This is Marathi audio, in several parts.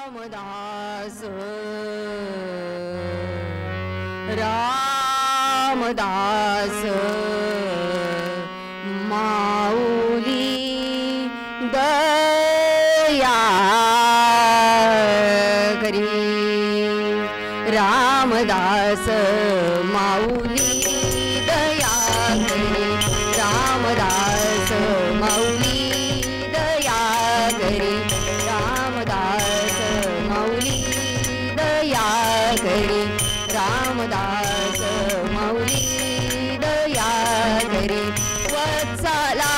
रामदास रामदास माऊली दया करी रामदास माऊली दया करी रामदास माऊली दया करी रामदास माऊली दया करी रामदास माऊली दया करी वत्सला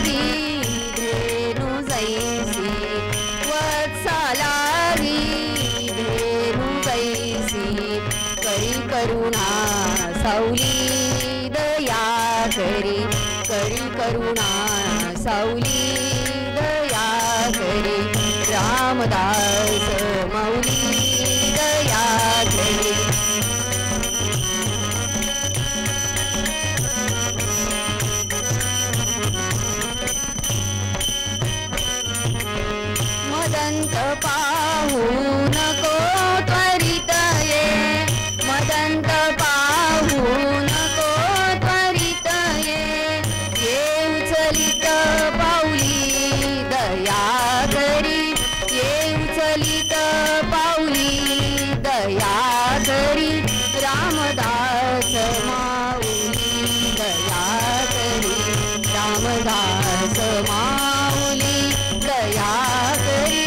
धेनु जैसी वत्सला धेनु जैसी करी करुणा सावली दया करी करुणा सावली दया करी रामदास माऊली दया करी मदंत पाहू नको त्वरित ये मदंत पाहू नको त्वरित ये उचलित पाऊली दया करी ये उचलित पाऊली दया करी रामदास माऊली दया करी रामदास माऊली दया करी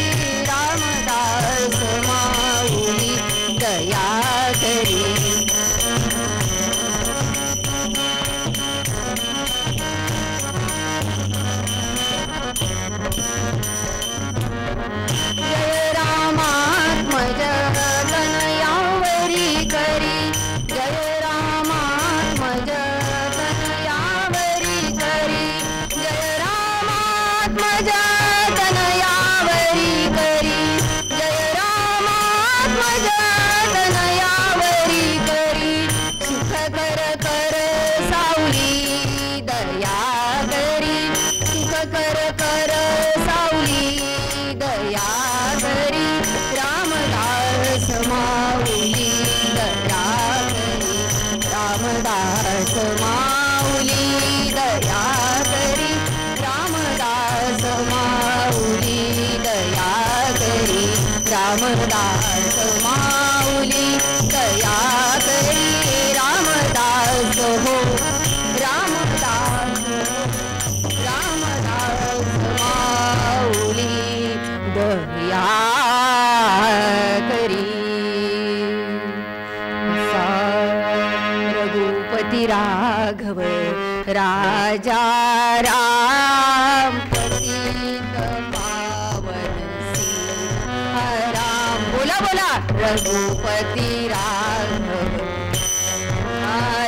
रामदास माऊली दया करी जय रामात्मज तनयावरी करी जय रामात्मज तनयावरी करी जय रामात्मज तनयावरी करी जय रामात्मज तनयावरी करी सुख कर सावली दया करी सुख कर सावली दया करी रामदास माऊली दया करी रामदास माऊली दया करी रामदास माऊली दया करी रामदास माऊली दया करी रामदास हो रामदास रामदास माऊली दया करी रघुपती राघव राजा राम पतित पावन राम बोला बोला रघुपती राघव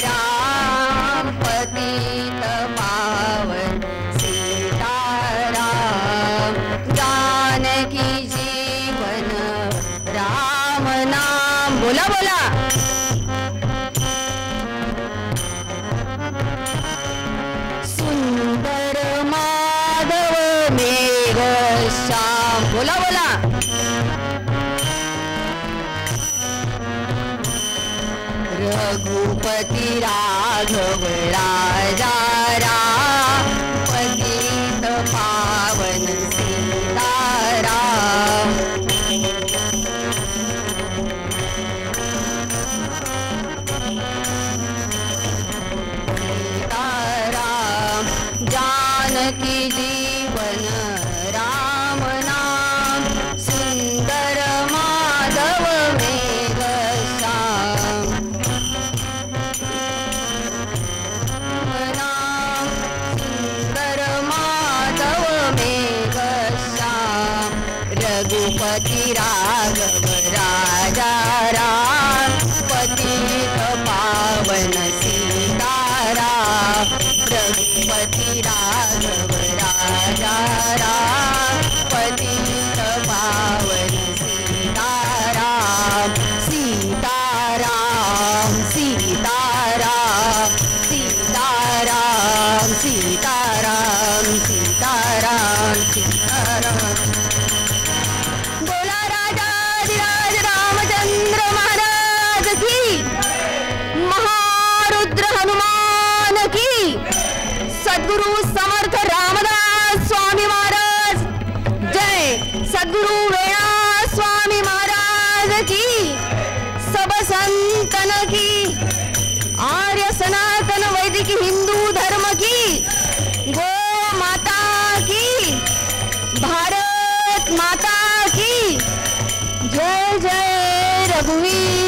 राम पतित पावन सीताराम जानकी जीवन राम नाम बोला बोला सुंदर माधव मेघ श्याम बोला बोला रघुपती राघव राजा राम पतित पावन सीताराम सीताराम जानकी जीवन राम नाम सुंदर माधव मेघ श्याम नाम सुंदर माधव मेघ श्याम रघुपती राघव राजा राम पतित पावन सीताराम रघुपती राघव राजा राम पतित पावन सीताराम सीताराम सीताराम सीताराम सीताराम सीताराम सीताराम बोला राजा सद्गुरु समर्थ रामदास स्वामी महाराज, जय सद्गुरु वेणा स्वामी महाराज की, सब संतन की, आर्य सनातन वैदिक हिंदू धर्म की, गो माता की, भारत माता की, जय जय रघुवीर